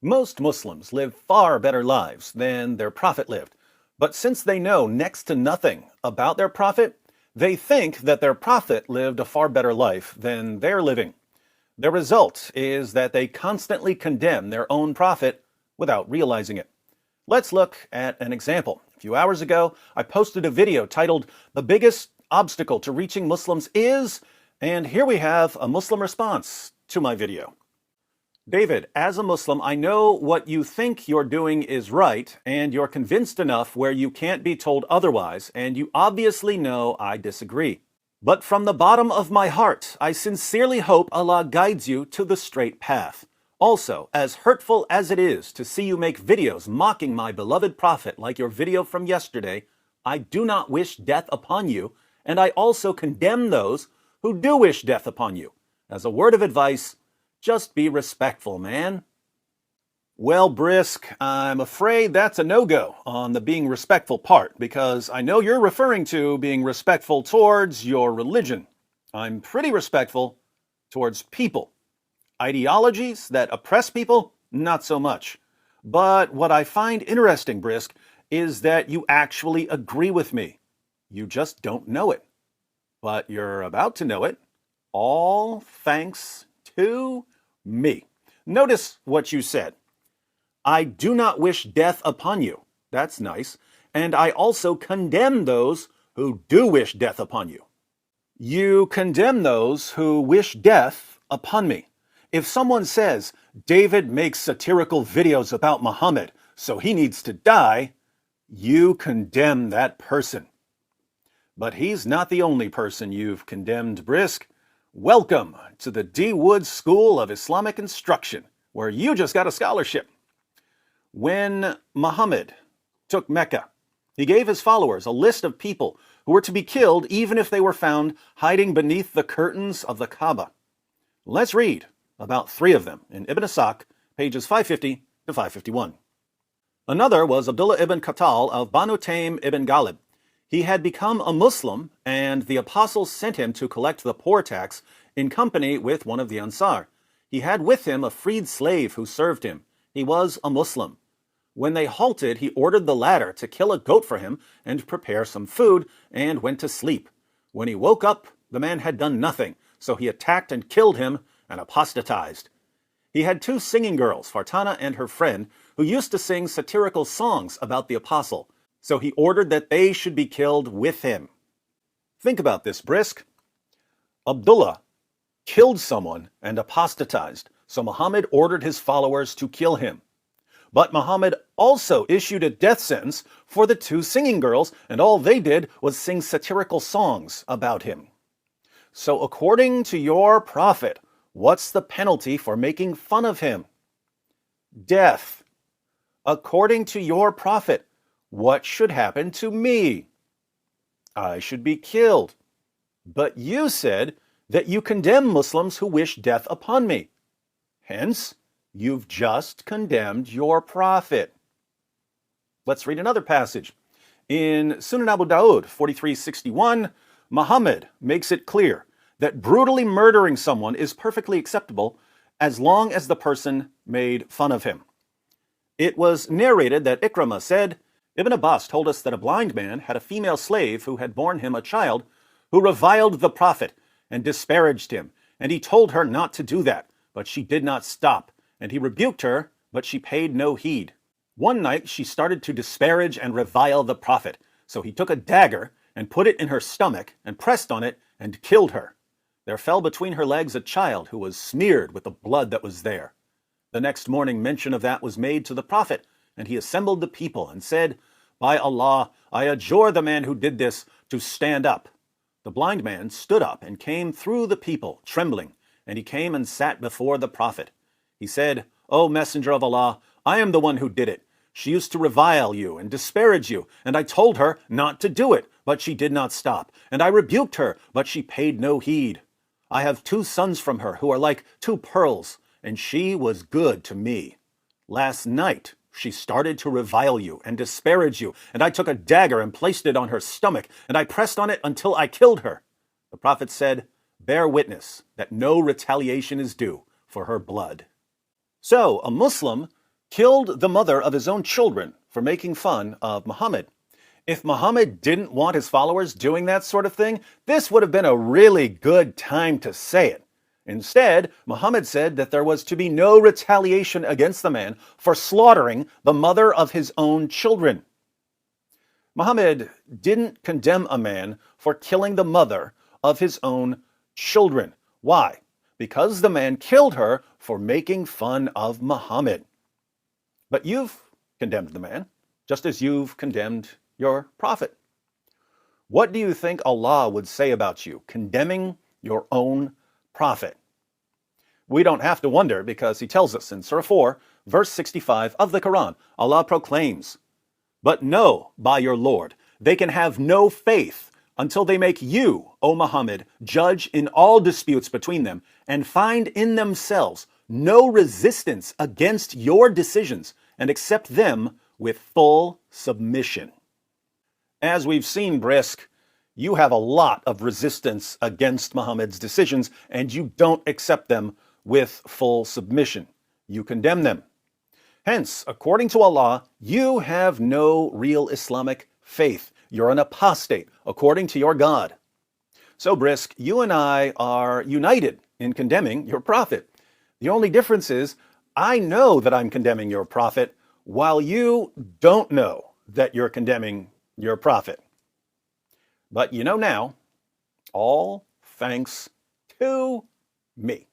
Most Muslims live far better lives than their prophet lived. But since they know next to nothing about their prophet, they think that their prophet lived a far better life than they're living. The result is that they constantly condemn their own prophet without realizing it. Let's look at an example. A few hours ago, I posted a video titled, "The Biggest Obstacle to Reaching Muslims Is," and here we have a Muslim response to my video. David, as a Muslim, I know what you think you're doing is right, and you're convinced enough where you can't be told otherwise, and you obviously know I disagree. But from the bottom of my heart, I sincerely hope Allah guides you to the straight path. Also, as hurtful as it is to see you make videos mocking my beloved Prophet like your video from yesterday, I do not wish death upon you, and I also condemn those who do wish death upon you. As a word of advice, just be respectful, man. Well, Brisk, I'm afraid that's a no-go on the being respectful part, because I know you're referring to being respectful towards your religion. I'm pretty respectful towards people. Ideologies that oppress people, not so much. But what I find interesting, Brisk, is that you actually agree with me. You just don't know it. But you're about to know it, all thanks to me. Notice what you said. I do not wish death upon you. That's nice. And I also condemn those who do wish death upon you. You condemn those who wish death upon me. If someone says, David makes satirical videos about Muhammad, so he needs to die, you condemn that person. But he's not the only person you've condemned, Brisk. Welcome to the D. Wood School of Islamic Instruction, where you just got a scholarship. When Muhammad took Mecca, he gave his followers a list of people who were to be killed even if they were found hiding beneath the curtains of the Kaaba. Let's read about 3 of them in Ibn Ishaq, pages 550 to 551. Another was Abdullah ibn Khattal of Banu Taym ibn Ghalib. He had become a Muslim, and the apostles sent him to collect the poor tax in company with one of the Ansar. He had with him a freed slave who served him. He was a Muslim. When they halted, he ordered the latter to kill a goat for him and prepare some food, and went to sleep. When he woke up, the man had done nothing, so he attacked and killed him and apostatized. He had 2 singing girls, Fartana and her friend, who used to sing satirical songs about the apostle, so he ordered that they should be killed with him. Think about this, Brisk. Abdullah killed someone and apostatized, so Muhammad ordered his followers to kill him. But Muhammad also issued a death sentence for the 2 singing girls, and all they did was sing satirical songs about him. So according to your prophet, what's the penalty for making fun of him? Death. According to your prophet, what should happen to me? I should be killed. But you said that you condemn Muslims who wish death upon me. Hence, you've just condemned your prophet. Let's read another passage. In Sunan Abu Dawud 4361, Muhammad makes it clear that brutally murdering someone is perfectly acceptable as long as the person made fun of him. It was narrated that Ikramah said, Ibn Abbas told us that a blind man had a female slave who had borne him a child who reviled the Prophet and disparaged him, and he told her not to do that, but she did not stop, and he rebuked her, but she paid no heed. One night she started to disparage and revile the Prophet, so he took a dagger and put it in her stomach and pressed on it and killed her. There fell between her legs a child who was smeared with the blood that was there. The next morning mention of that was made to the Prophet, and he assembled the people and said, By Allah, I adjure the man who did this to stand up. The blind man stood up and came through the people, trembling, and he came and sat before the Prophet. He said, O Messenger of Allah, I am the one who did it. She used to revile you and disparage you, and I told her not to do it, but she did not stop. And I rebuked her, but she paid no heed. I have 2 sons from her who are like 2 pearls, and she was good to me. Last night she started to revile you and disparage you, and I took a dagger and placed it on her stomach, and I pressed on it until I killed her. The Prophet said, Bear witness that no retaliation is due for her blood. So, a Muslim killed the mother of his own children for making fun of Muhammad. If Muhammad didn't want his followers doing that sort of thing, this would have been a really good time to say it. Instead, Muhammad said that there was to be no retaliation against the man for slaughtering the mother of his own children. Muhammad didn't condemn a man for killing the mother of his own children. Why? Because the man killed her for making fun of Muhammad. But you've condemned the man, just as you've condemned your prophet. What do you think Allah would say about you condemning your own prophet? We don't have to wonder, because he tells us in Surah 4, verse 65 of the Quran. Allah proclaims, "But know by your Lord, they can have no faith until they make you, O Muhammad, judge in all disputes between them and find in themselves no resistance against your decisions and accept them with full submission." As we've seen, Brisk, you have a lot of resistance against Muhammad's decisions, and you don't accept them with full submission. You condemn them. Hence, according to Allah, you have no real Islamic faith. You're an apostate, according to your God. So, Brisk, you and I are united in condemning your prophet. The only difference is, I know that I'm condemning your prophet, while you don't know that you're condemning your prophet. But you know now, all thanks to me.